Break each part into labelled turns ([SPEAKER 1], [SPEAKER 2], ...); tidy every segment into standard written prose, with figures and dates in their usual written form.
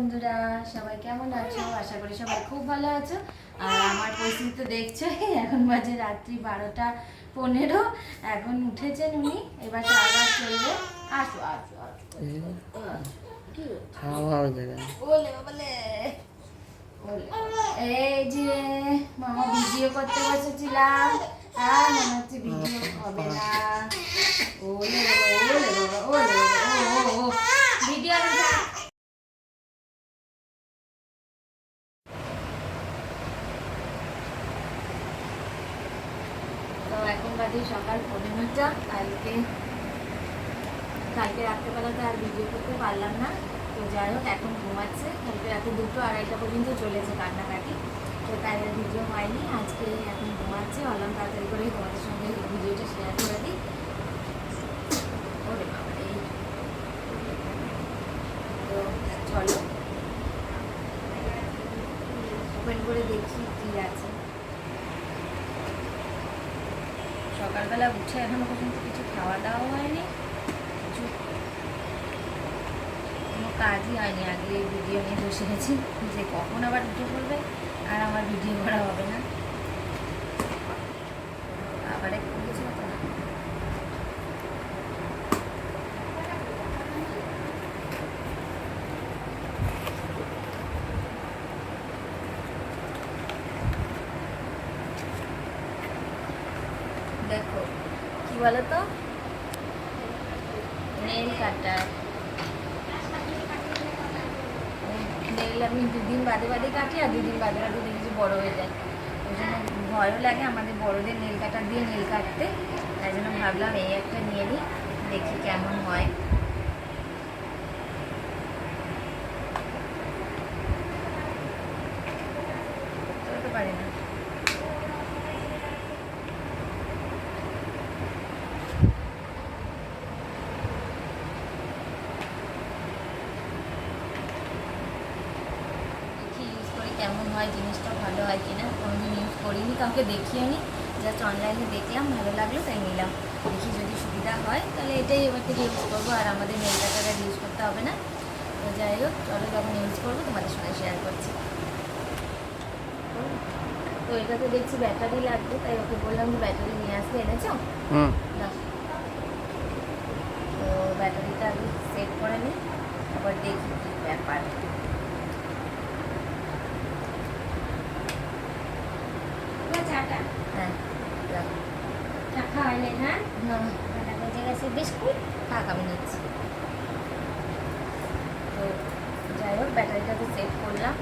[SPEAKER 1] বন্ধুরা, সবাই কেমন আছো? আশা করি সবাই খুব ভালো আছো। আর আমার পরিস্থিতি তো দেখছো, এখন বাজে রাত্রি 12:15। এখন উঠেছেন উনি, এবার চা রাত চলবে। আসো আসো আসো, কি বলে বলে এই যে মামা ভিডিও করতে বসেছিলাম, আর মনে হচ্ছে ভিডিও হবে না। ওলে বাবা, ওলে বাবা, ওলে বাবা, ও ভিডিও তো এখন বাজে সকাল 9:15। কালকে রাত্রেবেলাতে আর ভিডিও করতে পারলাম না। তো যাই হোক, এখন ঘুমাচ্ছে। কালকে রাতে 2-2-2:30 পর্যন্ত চলেছে কান্নাকাটি। তো তাই আর ভিডিও হয়নি। আজকে এখন ঘুমাচ্ছে, ভাবলাম তাড়াতাড়ি করে তোমাদের সঙ্গে ভিডিওটা শেয়ার করে দিই। ওরে বাবা রে। তো চলো ওপেন করে দেখি কি আছে। সকালবেলা উঠে এখনো পর্যন্ত কিছু খাওয়া দাওয়া হয়নি, কিছু কোনো কাজই হয়নি। আগে ভিডিও নিয়ে বসে গেছি, যে কখন আবার উঠে পড়বে আর আমার ভিডিও করা হবে না। আবার একটু কিছু হতো না। দেখো কি বলো তো, নেল কাটার। নেল আমি 2 দিন বাদে বাদে কাটি, আর 2 দিন বাদে বাদে দেখেছি বড় হয়ে যায়। ওই জন্য ভয়ও লাগে আমাদের বড়দের নেল কাটার দিয়ে নেল কাটতে। তাই জন্য ভাবলাম এই একটা নিয়ে নিই, দেখি কেমন হয়। করতে পারি না। দেখি ইউজ করে কেমন হয়, জিনিসটা ভালো হয় কিনা। কোনোদিন ইউজ করিনি, কাউকে দেখিও নি, জাস্ট অনলাইনে দেখলাম, ভালো লাগলো তাই নিলাম। দেখি যদি সুবিধা হয় তাহলে এটাই এবার থেকে ইউজ করবো, আর আমাদের নেল কাটার আর ইউজ করতে হবে না। তো যাই হোক, চলো যখন ইউজ করবো তোমাদের সঙ্গে শেয়ার করছি। তো এটাতে দেখছি ব্যাটারি লাগবে, তাই ওকে বললাম যে ব্যাটারি নিয়ে আসতে। এনেছো? না। তো ব্যাটারিটা আগে সেট করে নিই, তারপর দেখি কী ব্যাপার। হ্যাঁ,
[SPEAKER 2] রাখা হয়নি। হ্যাঁ,
[SPEAKER 1] না
[SPEAKER 2] বেজে গেছে বিস্কুট।
[SPEAKER 1] থাক, আমি নিচ্ছি। তো যাই হোক, ব্যাটারিটাকে সেট করলাম।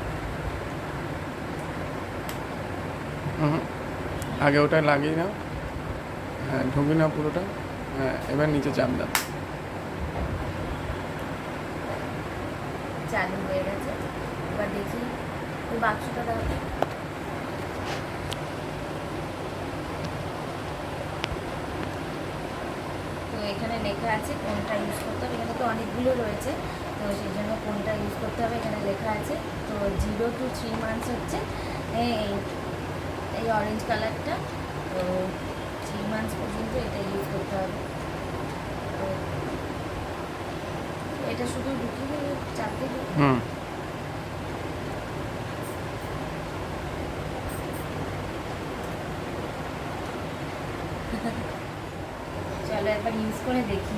[SPEAKER 3] আগে ওটা লাগিয়ে নাও। হ্যাঁ, ঢুকি নাও পুরোটা। হ্যাঁ, এবার নিচে চাপ দাও।
[SPEAKER 1] চালু হয়ে গেছে। এবার দেখি ওই বাক্সটা দাও। তো এখানে লেখা আছে কোনটা ইউজ করতে হবে। এখানে তো অনেকগুলো রয়েছে, তো সেই জন্য কোনটা ইউজ করতে হবে এখানে লেখা আছে। তো 0 to 3 months হচ্ছে এই এই অরেঞ্জ কালারটা। তো 3 months পর্যন্ত এটা ইউজ করতে হবে। তো এটা শুধু ঢুকিয়ে চাপ দিয়ে চলো একবার ইউজ করে দেখি।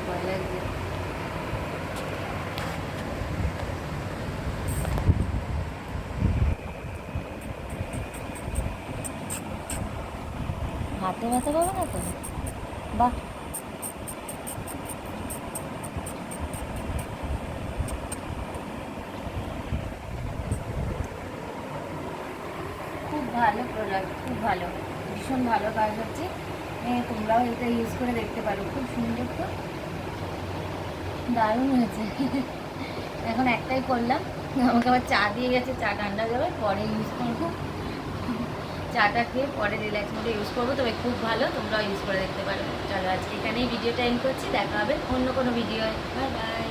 [SPEAKER 1] ভয় লাগছে। হাতে ব্যথা পাবে না তো? বাহ, খুব ভালো প্রোডাক্ট, খুব ভালো, ভীষণ ভালো কাজ হচ্ছে। তোমরাও এটা ইউজ করে দেখতে পারো, খুব সুন্দর। তো দারুণ হয়েছে। এখন একটাই করলাম, আমাকে আবার চা দিয়ে গেছে, চা ঠান্ডা যাবে, পরে ইউজ করবো। চাটা খেয়ে পরে রিল্যাক্স মোডে ইউজ করবো। তবে খুব ভালো, তোমরাও ইউজ করে দেখতে পারো। চলো আজকে এখানেই ভিডিওটা এন্ড করছি, দেখা হবে অন্য কোনো ভিডিও। Bye bye.